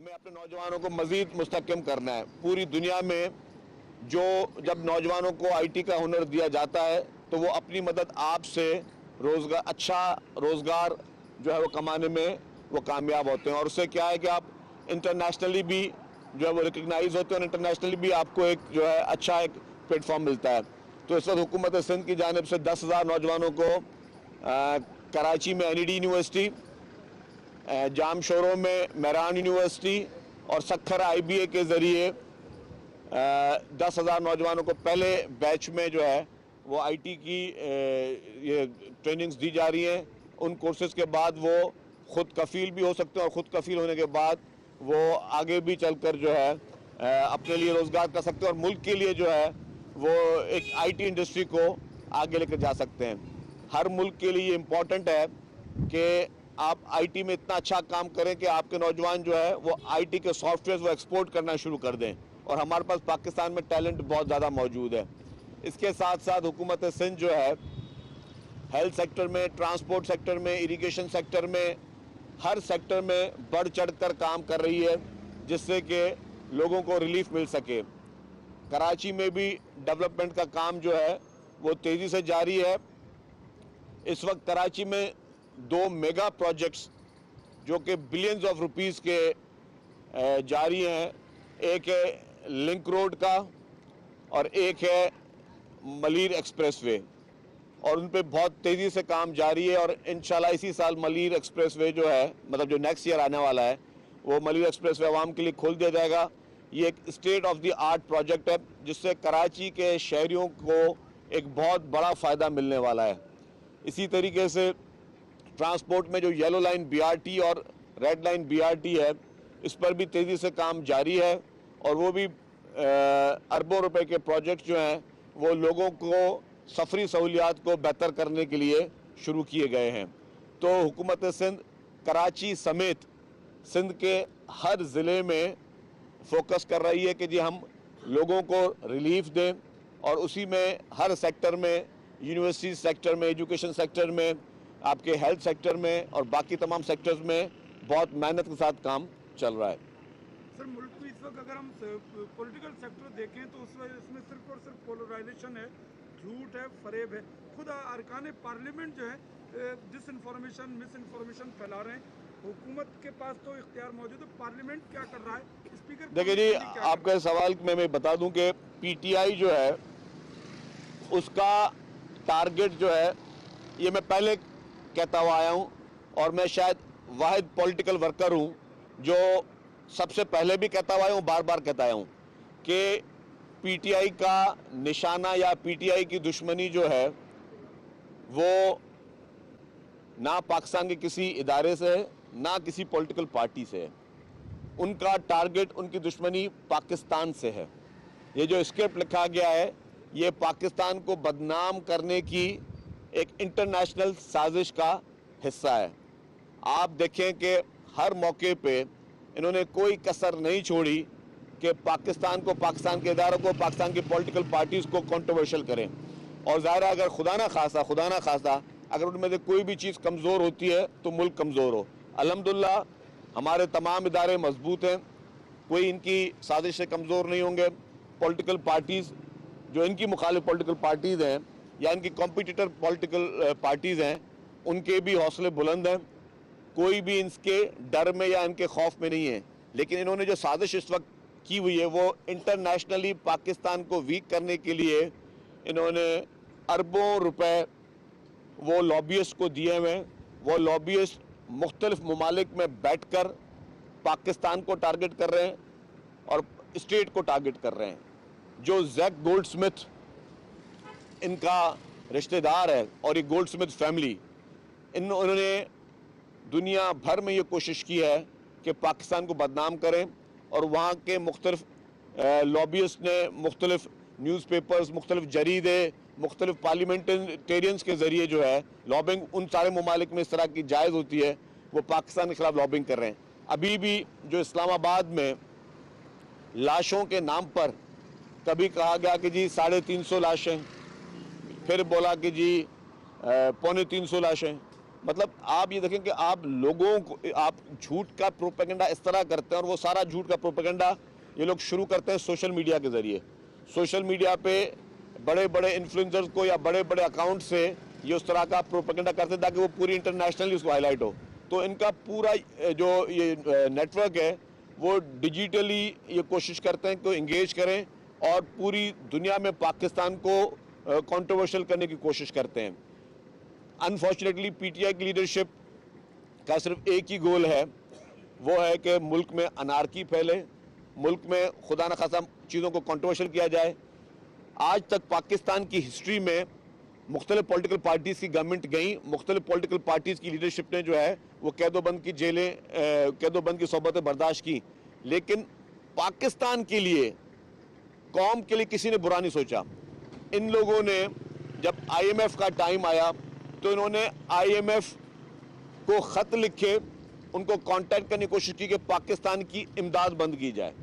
हमें अपने नौजवानों को मज़ीद मुस्तहकम करना है। पूरी दुनिया में जो जब नौजवानों को आईटी का हुनर दिया जाता है तो वो अपनी मदद आप से अच्छा रोज़गार जो है वो कमाने में वो कामयाब होते हैं। और उससे क्या है कि आप इंटरनेशनली भी जो है वो रिकग्नाइज होते हैं और इंटरनेशनली भी आपको एक जो है अच्छा एक प्लेटफॉर्म मिलता है। तो इस वक्त हुकूमत सिंध की जानिब से 10,000 नौजवानों को कराची में NED यूनिवर्सिटी, जाम शोरों में मेहरान यूनिवर्सिटी और सखर IBA के ज़रिए 10,000 नौजवानों को पहले बैच में जो है वो आईटी की ये ट्रेनिंग्स दी जा रही हैं। उन कोर्सेज़ के बाद वो ख़ुद कफ़ील भी हो सकते हैं और ख़ुद कफ़ील होने के बाद वो आगे भी चलकर जो है अपने लिए रोज़गार कर सकते हैं और मुल्क के लिए जो है वो एक आईटी इंडस्ट्री को आगे लेकर जा सकते हैं। हर मुल्क के लिए ये इम्पॉर्टेंट है कि आप आईटी में इतना अच्छा काम करें कि आपके नौजवान जो है वो आईटी के सॉफ्टवेयर वो एक्सपोर्ट करना शुरू कर दें। और हमारे पास पाकिस्तान में टैलेंट बहुत ज़्यादा मौजूद है। इसके साथ साथ हुकूमत सिंध जो है हेल्थ सेक्टर में, ट्रांसपोर्ट सेक्टर में, इरिगेशन सेक्टर में, हर सेक्टर में बढ़ चढ़ कर काम कर रही है जिससे कि लोगों को रिलीफ मिल सके। कराची में भी डेवलपमेंट का काम जो है वो तेज़ी से जारी है। इस वक्त कराची में 2 मेगा प्रोजेक्ट्स जो कि बिलियंस ऑफ रुपीस के जारी हैं। एक है लिंक रोड का और एक है मलीर एक्सप्रेसवे, और उन पे बहुत तेज़ी से काम जारी है। और इंशाल्लाह इसी साल मलीर एक्सप्रेसवे जो है, मतलब जो नेक्स्ट ईयर आने वाला है, वो मलीर एक्सप्रेसवे आवाम के लिए खोल दिया जाएगा। ये एक state of the art project है जिससे कराची के शहरियों को एक बहुत बड़ा फ़ायदा मिलने वाला है। इसी तरीके से ट्रांसपोर्ट में जो येलो लाइन BRT और रेड लाइन BRT है, इस पर भी तेज़ी से काम जारी है और वो भी अरबों रुपए के प्रोजेक्ट जो हैं वो लोगों को सफरी सहूलियात को बेहतर करने के लिए शुरू किए गए हैं। तो हुकूमत सिंध कराची समेत सिंध के हर ज़िले में फोकस कर रही है कि जी हम लोगों को रिलीफ दें, और उसी में हर सेक्टर में, यूनिवर्सिटी सेक्टर में, एजुकेशन सेक्टर में, आपके हेल्थ सेक्टर में और बाकी तमाम सेक्टर्स में बहुत मेहनत के साथ काम चल रहा है। सर, मुल्क में इस वक्त अगर हम पॉलिटिकल सेक्टर देखें तो उसमें सिर्फ और सिर्फ पोलराइजेशन है, झूठ है, फरेब है। खुद अरकान पार्लियामेंट जो है डिस इन्फॉर्मेशन, मिस इन्फॉर्मेशन फैला रहे हैं। हुकूमत के पास तो इख्तियार मौजूद है, पार्लियामेंट क्या कर रहा है? स्पीकर देखिए जी, आपका सवाल मैं बता दूं कि PTI जो है उसका टारगेट जो है, ये मैं पहले कहता हुआ आया हूँ और मैं शायद वाहिद पॉलिटिकल वर्कर हूँ जो सबसे पहले भी कहता हुआ हूँ, बार बार कहता आया हूँ कि PTI का निशाना या PTI की दुश्मनी जो है वो ना पाकिस्तान के किसी इदारे से है, ना किसी पॉलिटिकल पार्टी से है। उनका टारगेट, उनकी दुश्मनी पाकिस्तान से है। ये जो स्क्रिप्ट लिखा गया है ये पाकिस्तान को बदनाम करने की एक इंटरनेशनल साजिश का हिस्सा है। आप देखें कि हर मौके पे इन्होंने कोई कसर नहीं छोड़ी कि पाकिस्तान को, पाकिस्तान के इदारों को, पाकिस्तान की पॉलिटिकल पार्टीज़ को कंट्रोवर्शियल करें। और ज़ाहिर है अगर खुदा ना खासा अगर उनमें से कोई भी चीज़ कमज़ोर होती है तो मुल्क कमज़ोर हो। अल्हम्दुलिल्लाह हमारे तमाम इदारे मजबूत हैं, कोई इनकी साजिश से कमज़ोर नहीं होंगे। पॉलिटिकल पार्टीज़ जो इनकी मुखालिफ पॉलिटिकल पार्टीज़ हैं या इनकी कॉम्पिटिटर पॉलिटिकल पार्टीज़ हैं, उनके भी हौसले बुलंद हैं। कोई भी इनके डर में या इनके खौफ में नहीं है। लेकिन इन्होंने जो साजिश इस वक्त की हुई है वो इंटरनेशनली पाकिस्तान को वीक करने के लिए इन्होंने अरबों रुपए वो लॉबियस्ट को दिए हुए हैं। वो लॉबियस्ट मुख्तलिफ ममालिक में बैठकर पाकिस्तान को टारगेट कर रहे हैं और स्टेट को टारगेट कर रहे हैं। जो जैक गोल्डस्मिथ इनका रिश्तेदार है और ये गोल्डस्मिथ फैमिली, इन्होंने दुनिया भर में ये कोशिश की है कि पाकिस्तान को बदनाम करें और वहाँ के मुख्तलिफ लॉबियस्ट ने मुख्तलिफ न्यूज़पेपर्स, मुख्तलिफ जरीदे, मुख्तलिफ पार्लियामेंटेरियंस के ज़रिए जो है लॉबिंग उन सारे ममालिक में इस तरह की जायज़ होती है, वो पाकिस्तान के ख़िलाफ़ लॉबिंग कर रहे हैं। अभी भी जो इस्लामाबाद में लाशों के नाम पर कभी कहा गया कि जी 350 लाशें, फिर बोला कि जी 325 लाशें, मतलब आप ये देखें कि आप लोगों को, आप झूठ का प्रोपेगेंडा इस तरह करते हैं, और वो सारा झूठ का प्रोपेगेंडा ये लोग शुरू करते हैं सोशल मीडिया के ज़रिए। सोशल मीडिया पे बड़े बड़े इन्फ्लुएंसर्स को या बड़े बड़े अकाउंट से ये उस तरह का प्रोपेगेंडा करते हैं ताकि वो पूरी इंटरनेशनली उसको हाईलाइट हो। तो इनका पूरा जो ये नेटवर्क है वो डिजिटली ये कोशिश करते हैं कि इंगेज करें और पूरी दुनिया में पाकिस्तान को कंट्रोवर्शियल करने की कोशिश करते हैं। अनफॉर्चुनेटली पीटीआई की लीडरशिप का सिर्फ एक ही गोल है, वो है कि मुल्क में अनारकी फैले, मुल्क में खुदा न खासा चीज़ों को कंट्रोवर्शियल किया जाए। आज तक पाकिस्तान की हिस्ट्री में मुख्तलिफ पॉलिटिकल पार्टीज़ की गवर्नमेंट गई, मुख्तलिफ पॉलिटिकल पार्टीज़ की लीडरशिप ने जो है वो कैदोबंद की जेलें, कैदोबंद की सोबतें बर्दाश्त की, लेकिन पाकिस्तान के लिए, कौम के लिए किसी ने बुरा नहीं सोचा। इन लोगों ने जब आईएमएफ का टाइम आया तो इन्होंने आईएमएफ को ख़त लिखे, उनको कांटेक्ट करने की कोशिश की कि पाकिस्तान की इमदाद बंद की जाए।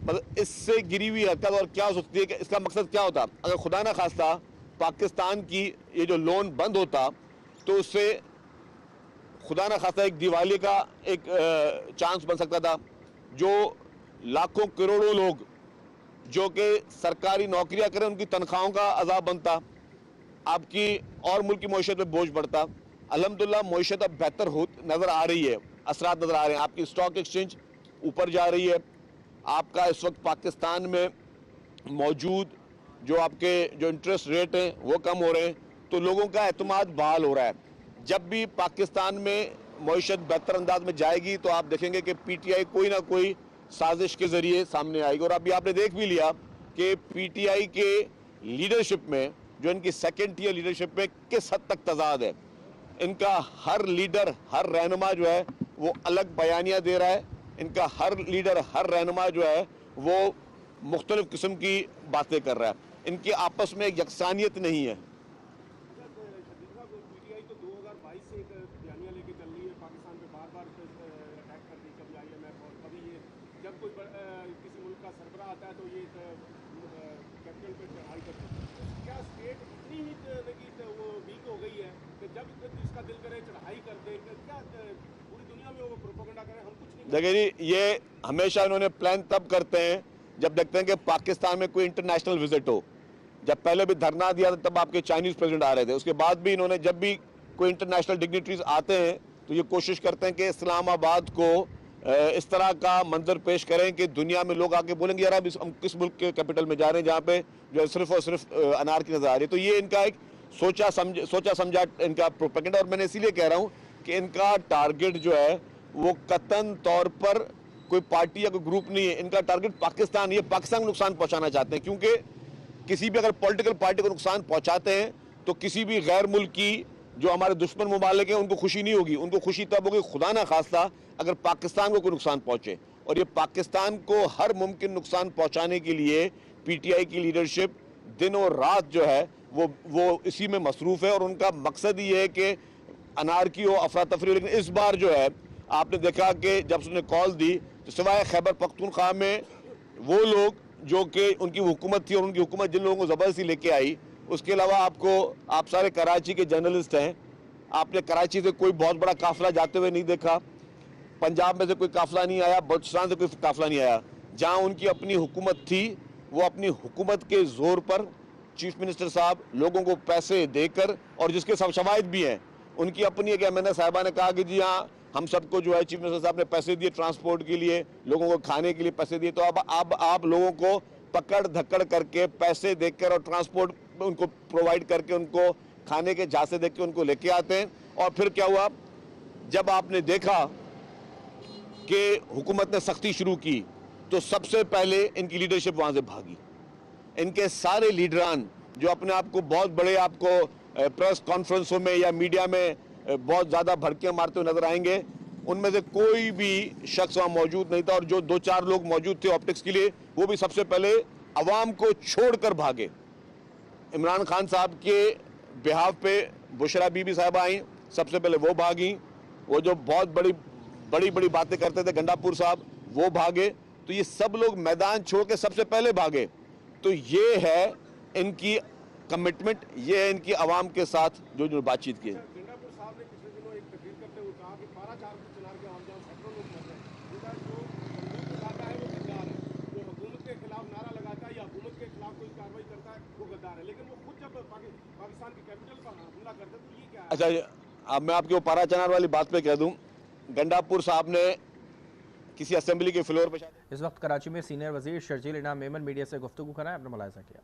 मतलब इससे गिरी हुई हरकत और क्या हो सकती है कि इसका मकसद क्या होता? अगर खुदा ना खास्ता पाकिस्तान की ये जो लोन बंद होता तो उससे खुदा ना खास्ता एक दिवाली का एक चांस बन सकता था। जो लाखों करोड़ों लोग जो कि सरकारी नौकरियां करें उनकी तनख्वाहों का अजाब बनता, आपकी और मुल्क की मईशत में बोझ बढ़ता। अल्हम्दुलिल्लाह मईशत अब बेहतर हो नज़र आ रही है, असरात नज़र आ रहे हैं। आपकी स्टॉक एक्सचेंज ऊपर जा रही है, आपका इस वक्त पाकिस्तान में मौजूद जो आपके जो इंटरेस्ट रेट हैं वो कम हो रहे हैं, तो लोगों का एतमाद बहाल हो रहा है। जब भी पाकिस्तान में मईशत बेहतर अंदाज में जाएगी तो आप देखेंगे कि पीटीआई कोई ना कोई साजिश के ज़रिए सामने आएगी। और अभी आपने देख भी लिया कि पीटीआई के लीडरशिप में, जो इनकी सेकेंड टियर लीडरशिप में किस हद तक तजाद है। इनका हर लीडर, हर रहनुमा जो है वो अलग बयानियाँ दे रहा है। इनका हर लीडर, हर रहनुमा जो है वो मुख्तलिफ किस्म की बातें कर रहा है। इनकी आपस में एक यकसानियत नहीं है। पीटीआई तो 2022 से एक बयानियां लेके चल रही है, पाकिस्तान पे बार-बार अटैक कर रही, कभी आईएमएफ और कभी ये जब कोई किसी मुल्क का सरबराह आता है तो ये कैपिटल पे चढ़ाई करते हैं। क्या स्टेट इतनी ही वो वीक हो गई है कि जब जिसका दिल करे चढ़ाई कर दे? क्या पूरी दुनिया में वो प्रोपेगेंडा करे? हम कुछ नहीं। देखिए जी, ये हमेशा इन्होंने प्लान तब करते हैं जब देखते हैं कि पाकिस्तान में कोई इंटरनेशनल विजिट हो। जब पहले भी धरना दिया था तब आपके चाइनीज़ प्रेसिडेंट आ रहे थे। उसके बाद भी इन्होंने जब भी कोई इंटरनेशनल डिग्निटरीज आते हैं तो ये कोशिश करते हैं कि इस्लामाबाद को इस तरह का मंजर पेश करें कि दुनिया में लोग आके बोलेंगे यार अब हम किस मुल्क के कैपिटल में जा रहे हैं जहाँ पे जो है सिर्फ और सिर्फ अनार की नज़र आ रही है। तो ये इनका एक सोचा समझा इनका प्रोपेगेंडा। और मैंने इसीलिए कह रहा हूँ कि इनका टारगेट जो है वो कतन तौर पर कोई पार्टी या कोई ग्रुप नहीं है। इनका टारगेट पाकिस्तान, ये पाकिस्तान को नुकसान पहुँचाना चाहते हैं। क्योंकि किसी भी अगर पॉलिटिकल पार्टी को नुकसान पहुँचाते हैं तो किसी भी गैर मुल्क की जो हमारे दुश्मन मुमालिक हैं उनको खुशी नहीं होगी। उनको खुशी तब होगी खुदा ना खास्ता अगर पाकिस्तान को कोई नुकसान पहुँचे। और ये पाकिस्तान को हर मुमकिन नुकसान पहुँचाने के लिए पीटीआई की लीडरशिप दिन और रात जो है वो इसी में मसरूफ़ है। और उनका मकसद ये है कि अनारकी हो, अफरा तफरी हो। लेकिन इस बार जो है आपने देखा कि जब उसने कॉल दी तो सिवाय खैबर पख्तूनख्वा में वो लोग जो कि उनकी हुकूमत थी और उनकी हुकूमत जिन लोगों को ज़बरदस्ती लेके आई, उसके अलावा आप सारे कराची के जर्नलिस्ट हैं, आपने कराची से कोई बहुत बड़ा काफिला जाते हुए नहीं देखा। पंजाब में से कोई काफिला नहीं आया, बलूचिस्तान से कोई काफिला नहीं आया। जहाँ उनकी अपनी हुकूमत थी वो अपनी हुकूमत के ज़ोर पर चीफ मिनिस्टर साहब लोगों को पैसे देकर, और जिसके सब शवाहिद भी हैं, उनकी अपनी एक एमएनए साहिबा ने कहा कि जी हाँ हम सबको जो है चीफ मिनिस्टर साहब ने पैसे दिए ट्रांसपोर्ट के लिए, लोगों को खाने के लिए पैसे दिए। तो अब आप लोगों को पकड़ धक्कड़ करके पैसे देकर और ट्रांसपोर्ट उनको प्रोवाइड करके उनको खाने के झांसे देख के उनको लेके आते हैं। और फिर क्या हुआ, जब आपने देखा कि हुकूमत ने सख्ती शुरू की तो सबसे पहले इनकी लीडरशिप वहाँ से भागी। इनके सारे लीडरान जो अपने आप को बहुत बड़े आपको प्रेस कॉन्फ्रेंसों में या मीडिया में बहुत ज़्यादा भड़कियाँ मारते हुए नजर आएंगे, उनमें से कोई भी शख्स वहाँ मौजूद नहीं था। और जो 2-4 लोग मौजूद थे ऑप्टिक्स के लिए, वो भी सबसे पहले अवाम को छोड़कर भागे। इमरान खान साहब के बिहाफ पे बुशरा बीबी साहबा आई, सबसे पहले वो भागी। वो जो बहुत बड़ी बातें करते थे गंडापुर साहब, वो भागे। तो ये सब लोग मैदान छोड़ के सबसे पहले भागे। तो ये है इनकी कमिटमेंट, ये है इनकी आवाम के साथ जो बातचीत की है। गंडापुर साहब है, लेकिन वो खुद जब पाकिस्तान की कैपिटल पर हमला करते हैं तो ये क्या है? अच्छा, अब मैं आपके वो पारा चनार वाली बात पे कह दूं, गंडापुर साहब ने किसी असेंबली के फ्लोर पे इस वक्त कराची में सीनियर वजीर शर्जील इनाम मेमन मीडिया से गुफ्तगू कराएं, अपना मुलाहिजा किया।